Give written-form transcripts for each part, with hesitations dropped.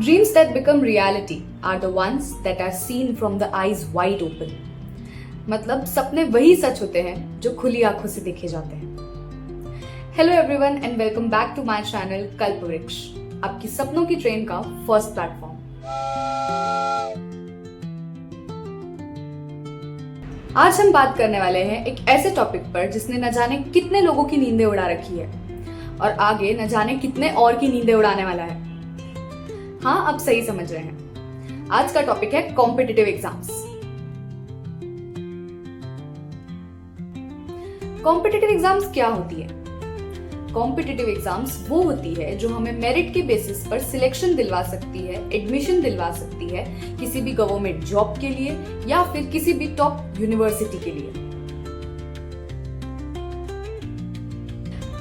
Dreams that become reality are the ones that are seen from the eyes wide open. मतलब सपने वही सच होते हैं जो खुली आंखों से देखे जाते हैं। Hello everyone and welcome back to my channel Kalpavriksha, आपकी सपनों की ट्रेन का फर्स्ट प्लेटफॉर्म। आज हम बात करने वाले हैं एक ऐसे टॉपिक पर जिसने न जाने कितने लोगों की नींदें उड़ा रखी है और आगे न जाने कितने और की नींदें उड़ाने वाला है। हाँ, आप सही समझ रहे हैं। आज का टॉपिक है कॉम्पिटिटिव एग्जाम्स। कॉम्पिटिटिव एग्जाम्स क्या होती है? कॉम्पिटिटिव एग्जाम्स वो होती है जो हमें मेरिट के बेसिस पर सिलेक्शन दिलवा सकती है, एडमिशन दिलवा सकती है किसी भी गवर्नमेंट जॉब के लिए या फिर किसी भी टॉप यूनिवर्सिटी के लिए।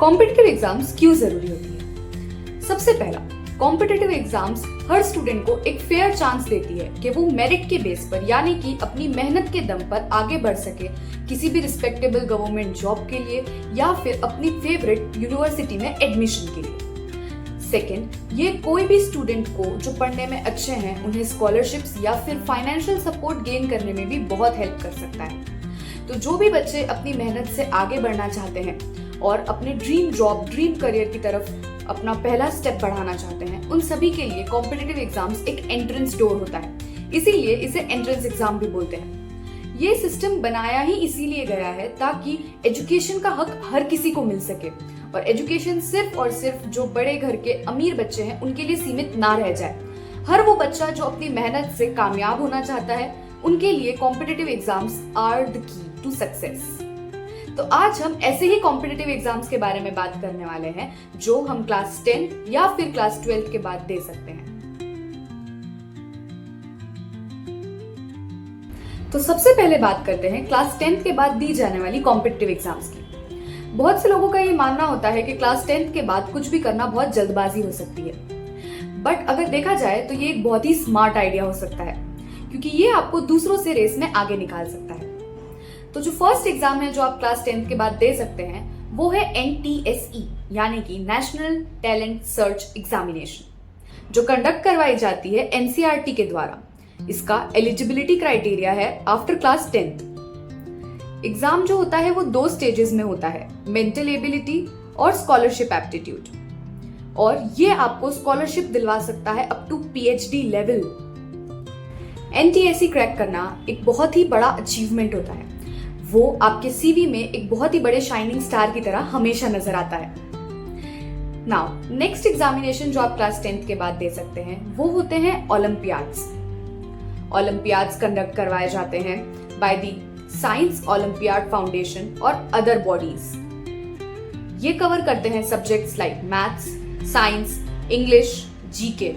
कॉम्पिटिटिव एग्जाम्स क्यों जरूरी होती है? सबसे पहला, कॉम्पिटिटिव एग्जाम्स हर स्टूडेंट को एक फेयर चांस देती है कि वो मेरिट के बेस पर यानी कि अपनी मेहनत के दम पर आगे बढ़ सके किसी भी रिस्पेक्टेबल गवर्नमेंट जॉब के लिए या फिर अपनी फेवरेट यूनिवर्सिटी में एडमिशन के लिए। सेकंड, ये कोई भी स्टूडेंट को जो पढ़ने में अच्छे हैं उन्हें स्कॉलरशिप्स या फिर फाइनेंशियल सपोर्ट गेन करने में भी बहुत हेल्प कर सकता है। तो जो भी बच्चे अपनी मेहनत से आगे बढ़ना चाहते हैं और अपने ड्रीम जॉब, ड्रीम करियर की तरफ अपना पहला स्टेप बढ़ाना चाहते हैं, उन सभी के लिए कॉम्पिटिटिव एग्जाम्स एक एंट्रेंस डोर होता है। इसीलिए इसे एंट्रेंस एग्जाम भी बोलते हैं। ये सिस्टम बनाया ही इसीलिए गया है ताकि एजुकेशन का हक हर किसी को मिल सके और एजुकेशन सिर्फ और सिर्फ जो बड़े घर के अमीर बच्चे हैं उनके लिए सीमित ना रह जाए। हर वो बच्चा जो अपनी मेहनत से कामयाब होना चाहता है, उनके लिए competitive exams are the key to success. तो आज हम ऐसे ही कॉम्पिटिटिव एग्जाम्स के बारे में बात करने वाले हैं जो हम क्लास 10 या फिर क्लास 12 के बाद दे सकते हैं। तो सबसे पहले बात करते हैं क्लास 10 के बाद दी जाने वाली कॉम्पिटिटिव एग्जाम्स की। बहुत से लोगों का ये मानना होता है कि क्लास 10 के बाद कुछ भी करना बहुत जल्दबाजी हो सकती है, बट अगर देखा जाए तो ये एक बहुत ही स्मार्ट आइडिया हो सकता है क्योंकि ये आपको दूसरों से रेस में आगे निकाल सकता है। तो जो फर्स्ट एग्जाम है जो आप क्लास 10 के बाद दे सकते हैं वो है NTSE यानी कि नेशनल टैलेंट सर्च एग्जामिनेशन, जो कंडक्ट करवाई जाती है NCERT के द्वारा। इसका एलिजिबिलिटी क्राइटेरिया है आफ्टर क्लास 10th। एग्जाम जो होता है वो 2 स्टेजेस में होता है, मेंटल एबिलिटी और स्कॉलरशिप एप्टीट्यूड, और ये आपको स्कॉलरशिप दिलवा सकता है up to PhD level. NTSE crack करना एक बहुत ही बड़ा अचीवमेंट होता है। वो आपके CV में एक बहुत ही बड़े शाइनिंग स्टार की तरह हमेशा नजर आता है। नाउ नेक्स्ट एग्जामिनेशन जो आप क्लास 10th के बाद दे सकते हैं वो होते हैं ओलंपियाड्स। ओलंपियाड्स कंडक्ट करवाए जाते हैं by the science olympiad foundation और अदर बॉडीज। ये कवर करते हैं subjects like maths, science, English, GK।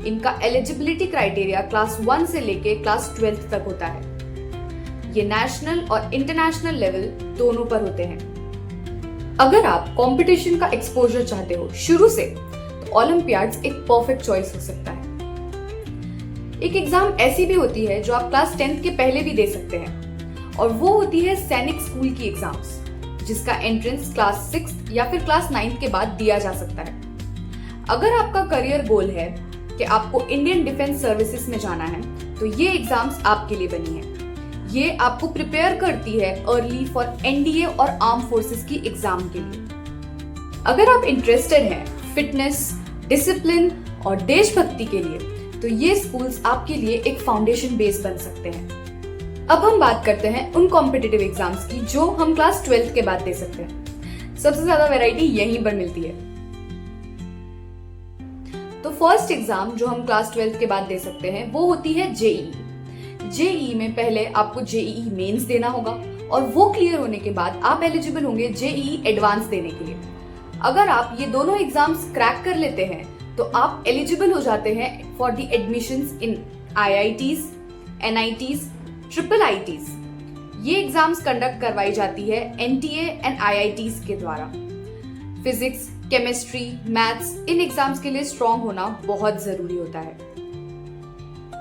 इनका एलिजिबिलिटी क्राइटेरिया क्लास 1 से लेके क्लास 12th तक होता है। ये नेशनल और इंटरनेशनल लेवल दोनों पर होते हैं। अगर आप कंपटीशन का एक्सपोजर चाहते हो शुरू से, तो ओलंपियाड्स एक परफेक्ट चॉइस हो सकता है। एक एग्जाम ऐसी भी होती है जो आप क्लास 10th के पहले भी दे सकते हैं और वो होती है सैनिक स्कूल की एग्जाम्स, जिसका एंट्रेंस क्लास 6 या फिर क्लास 9 के बाद दिया जा सकता है। अगर आपका करियर गोल है कि आपको इंडियन डिफेंस सर्विसेज में जाना है, तो ये एग्जाम्स आपके लिए बनी है। ये आपको प्रिपेयर करती है अर्ली फॉर NDA और आर्म फोर्सेस की एग्जाम के लिए। अगर आप इंटरेस्टेड हैं फिटनेस, डिसिप्लिन और देशभक्ति के लिए, तो ये स्कूल्स आपके लिए एक फाउंडेशन बेस बन सकते हैं। अब हम बात करते हैं उन कॉम्पिटिटिव एग्जाम्स की जो हम क्लास 12th के बाद दे सकते हैं। सबसे ज्यादा वैरायटी यहीं पर मिलती है। तो फर्स्ट एग्जाम जो हम क्लास 12th के बाद दे सकते हैं वो होती है JEE में पहले आपको JEE मेंस देना होगा और वो क्लियर होने के बाद आप एलिजिबल होंगे JEE एडवांस देने के लिए। अगर आप ये दोनों एग्जाम्स क्रैक कर लेते हैं तो आप एलिजिबल हो जाते हैं for the admissions in IITs, NITs, IIITs। ये एग्जाम्स कंडक्ट करवाई जाती है NTA एंड IITs के द्वारा। फिजिक्स, केमिस्ट्री, मैथ्स, इन एग्जाम्स के लिए स्ट्रॉन्ग होना बहुत जरूरी होता है।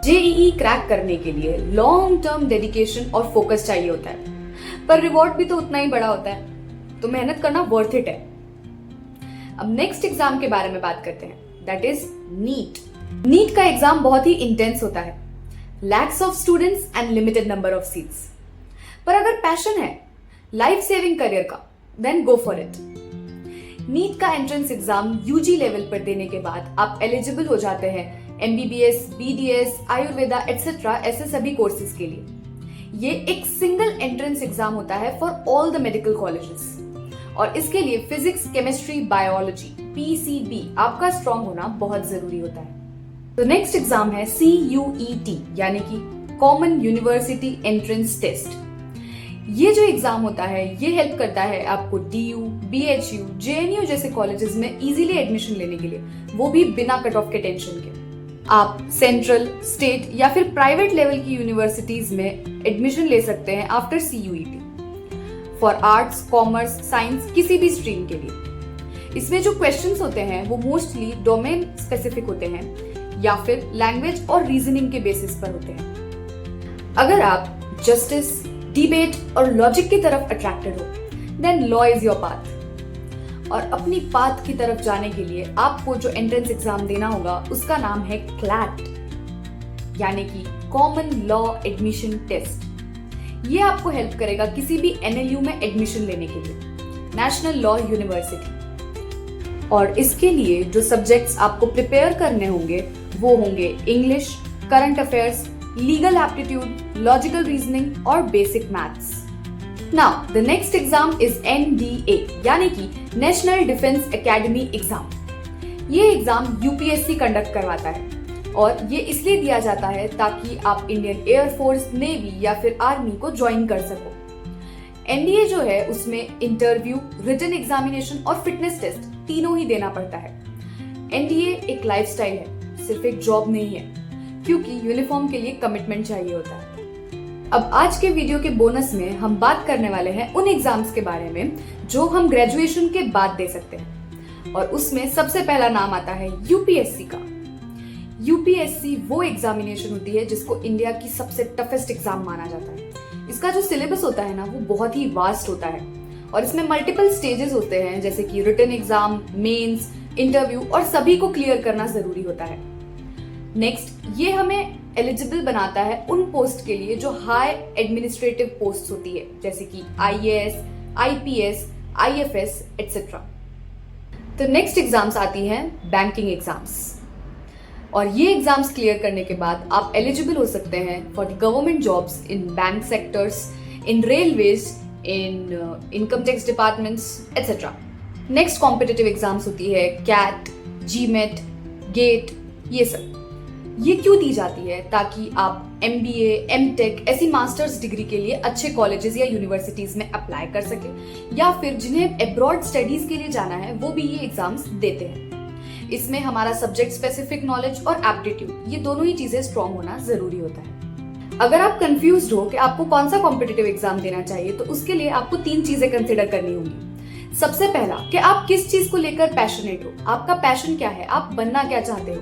JEE क्रैक करने के लिए लॉन्ग टर्म डेडिकेशन और फोकस चाहिए होता है, पर रिवॉर्ड भी तो उतना ही बड़ा होता है, तो मेहनत करना वर्थ इट है। अब नेक्स्ट एग्जाम के बारे में बात करते हैं, दैट इज नीट, नीट का एग्जाम बहुत ही इंटेंस होता है, lakhs of students and limited number of seats. पर अगर पैशन है लाइफ सेविंग करियर का, then go for it. NEET का एंट्रेंस एग्जाम यूजी लेवल पर देने के बाद आप एलिजिबल हो जाते हैं एमबीबीएस, बीडीएस, आयुर्वेदा एटसेट्रा ऐसे सभी कोर्सेज के लिए। ये एक सिंगल एंट्रेंस एग्जाम होता है for all the medical colleges और इसके लिए फिजिक्स, केमिस्ट्री, बायोलॉजी पीसीबी आपका स्ट्रॉन्ग होना बहुत जरूरी होता है। तो नेक्स्ट एग्जाम है CUET यानी कि कॉमन यूनिवर्सिटी एंट्रेंस टेस्ट। ये जो एग्जाम होता है ये हेल्प करता है आपको DU, BHU, JNU जैसे कॉलेजेस में इजीली एडमिशन लेने के लिए, वो भी बिना कट ऑफ के टेंशन के। आप सेंट्रल, स्टेट या फिर प्राइवेट लेवल की यूनिवर्सिटीज में एडमिशन ले सकते हैं after CUET for arts, commerce, science किसी भी स्ट्रीम के लिए। इसमें जो क्वेश्चंस होते हैं वो मोस्टली डोमेन स्पेसिफिक होते हैं या फिर लैंग्वेज और रीजनिंग के बेसिस पर होते हैं। अगर आप जस्टिस, डिबेट और लॉजिक की तरफ अट्रैक्टेड हो, then law is your path. और अपनी पाथ की तरफ जाने के लिए आपको जो एंट्रेंस एग्जाम देना होगा उसका नाम है CLAT यानी कि कॉमन लॉ एडमिशन टेस्ट। ये आपको हेल्प करेगा किसी भी NLU में एडमिशन लेने के लिए, नेशनल लॉ यूनिवर्सिटी। और इसके लिए जो सब्जेक्ट्स आपको प्रिपेयर करने होंगे वो होंगे English, current affairs, legal aptitude, logical reasoning और basic maths. Now the next exam is NDA यानी कि नेशनल डिफेंस एकेडमी एग्जाम। ये एग्जाम UPSC कंडक्ट करवाता है और ये इसलिए दिया जाता है ताकि आप इंडियन एयरफोर्स, नेवी या फिर आर्मी को ज्वाइन कर सको। NDA जो है उसमें इंटरव्यू, रिटन एग्जामिनेशन और फिटनेस टेस्ट तीनों ही देना पड़ता है। NDA एक लाइफस्टाइल है, सिर्फ एक जॉब नहीं है, क्योंकि यूनिफॉर्म के लिए कमिटमेंट चाहिए होता है। अब आज के वीडियो के बोनस में हम बात करने वाले हैं उन एग्जाम्स के बारे में जो हम ग्रेजुएशन के बाद दे सकते हैं और उसमें सबसे पहला नाम आता है UPSC का। UPSC वो एग्जामिनेशन होती है जिसको इंडिया की सबसे टफेस्ट एग्जाम माना जाता है। इसका जो सिलेबस होता है ना वो बहुत ही वास्ट होता है और इसमें मल्टीपल स्टेजेस होते हैं जैसे कि रिटन एग्जाम, मेंस, इंटरव्यू और सभी को क्लियर करना जरूरी होता है। नेक्स्ट, ये हमें एलिजिबल बनाता है उन पोस्ट के लिए जो हाई एडमिनिस्ट्रेटिव पोस्ट होती है जैसे कि IAS, IPS, IFS एटसेट्रा। तो नेक्स्ट एग्जाम्स आती हैं बैंकिंग एग्जाम्स और ये एग्जाम्स क्लियर करने के बाद आप एलिजिबल हो सकते हैं for the government jobs in bank sectors, in railways, in income tax departments etcetera. Next competitive exams होती है CAT, GMAT, GATE, ये सब। ये क्यों दी जाती है? ताकि आप MBA, MTech ऐसी मास्टर्स डिग्री के लिए अच्छे कॉलेजेस या यूनिवर्सिटीज में अप्लाई कर सके या फिर जिन्हें अब्रॉड स्टडीज के लिए जाना है वो भी ये एग्जाम्स देते हैं। इसमें हमारा सब्जेक्ट स्पेसिफिक नॉलेज और एप्टीट्यूड ये दोनों ही चीजें स्ट्रॉन्ग होना जरूरी होता है। अगर आप कंफ्यूज्ड हो कि आपको कौन सा कॉम्पिटिटिव एग्जाम देना चाहिए तो उसके लिए आपको 3 चीजें कंसिडर करनी होंगी। सबसे पहला कि आप किस चीज को लेकर पैशनेट हो, आपका पैशन क्या है, आप बनना क्या चाहते हो।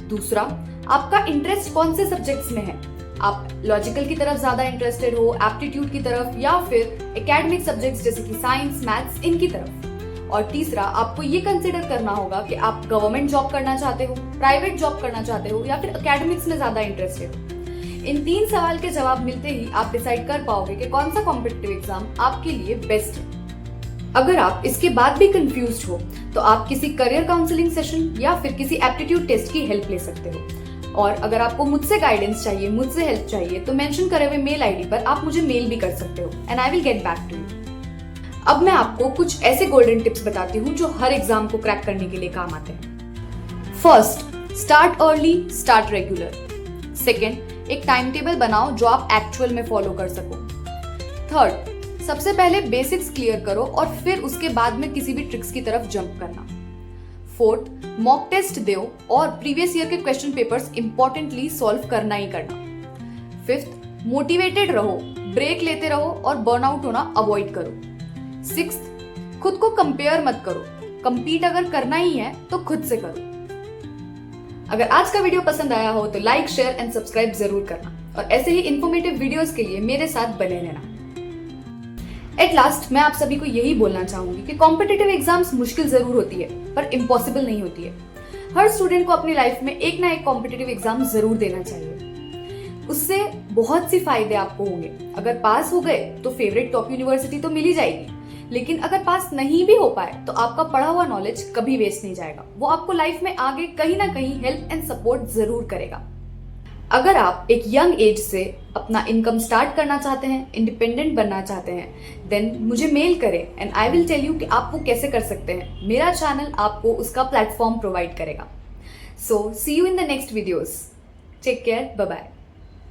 दूसरा, आपका इंटरेस्ट कौन से सब्जेक्ट्स में है, आप लॉजिकल की तरफ ज्यादा इंटरेस्टेड हो, एप्टीट्यूड की तरफ या फिर एकेडमिक सब्जेक्ट्स जैसे कि साइंस, मैथ्स इनकी तरफ। और तीसरा, आपको ये कंसिडर करना होगा कि आप गवर्नमेंट जॉब करना चाहते हो, प्राइवेट जॉब करना चाहते हो या फिर एकेडमिक्स में ज्यादा इंटरेस्टेड हो। इन 3 सवाल के जवाब मिलते ही आप डिसाइड कर पाओगे कि कौन सा कॉम्पिटिटिव एग्जाम आपके लिए बेस्ट है। अगर आप इसके बाद भी कंफ्यूज्ड हो तो आप किसी करियर काउंसलिंग सेशन या फिर किसी एप्टीट्यूड टेस्ट की हेल्प ले सकते हो। और अगर आपको मुझसे गाइडेंस चाहिए, मुझसे हेल्प चाहिए तो मेंशन करे हुए मेल आईडी पर आप मुझे मेल भी कर सकते हो and I will get back to you. अब मैं आपको कुछ ऐसे गोल्डन टिप्स बताती हूँ जो हर एग्जाम को क्रैक करने के लिए काम आते हैं। First, start early, start regular. Second, एक टाइम टेबल बनाओ जो आप एक्चुअल में फॉलो कर सको। थर्ड, सबसे पहले बेसिक्स क्लियर करो और फिर उसके बाद में किसी भी ट्रिक्स की तरफ जंप करना। फोर्थ, मॉक टेस्ट दो और प्रीवियस ईयर के क्वेश्चन पेपर्स इंपॉर्टेंटली सॉल्व करना ही करना। फिफ्थ, मोटिवेटेड रहो, ब्रेक लेते रहो और बर्नआउट होना अवॉइड करो। सिक्स्थ, खुद को कंपेयर मत करो, कंपीट अगर करना ही है तो खुद से करो। अगर आज का वीडियो पसंद आया हो तो लाइक, शेयर एंड सब्सक्राइब जरूर करना और ऐसे ही इंफॉर्मेटिव वीडियोस के लिए मेरे साथ बने रहना। एट लास्ट, मैं आप सभी को यही बोलना चाहूंगी कि कॉम्पिटिटिव एग्जाम्स मुश्किल जरूर होती है पर इम्पॉसिबल नहीं होती है। हर स्टूडेंट को अपनी लाइफ में एक ना एक कॉम्पिटिटिव एग्जाम जरूर देना चाहिए। उससे बहुत सी फायदे आपको होंगे। अगर पास हो गए तो फेवरेट टॉप यूनिवर्सिटी तो मिल ही जाएगी, लेकिन अगर पास नहीं भी हो पाए तो आपका पढ़ा हुआ नॉलेज कभी वेस्ट नहीं जाएगा। वो आपको लाइफ में आगे कहीं ना कहीं हेल्प एंड सपोर्ट जरूर करेगा। अगर आप एक यंग एज से अपना इनकम स्टार्ट करना चाहते हैं, इंडिपेंडेंट बनना चाहते हैं, देन मुझे मेल करें and I will tell you कि आप वो कैसे कर सकते हैं। मेरा चैनल आपको उसका प्लेटफॉर्म प्रोवाइड करेगा। So see you in the next videos. Take care, bye bye.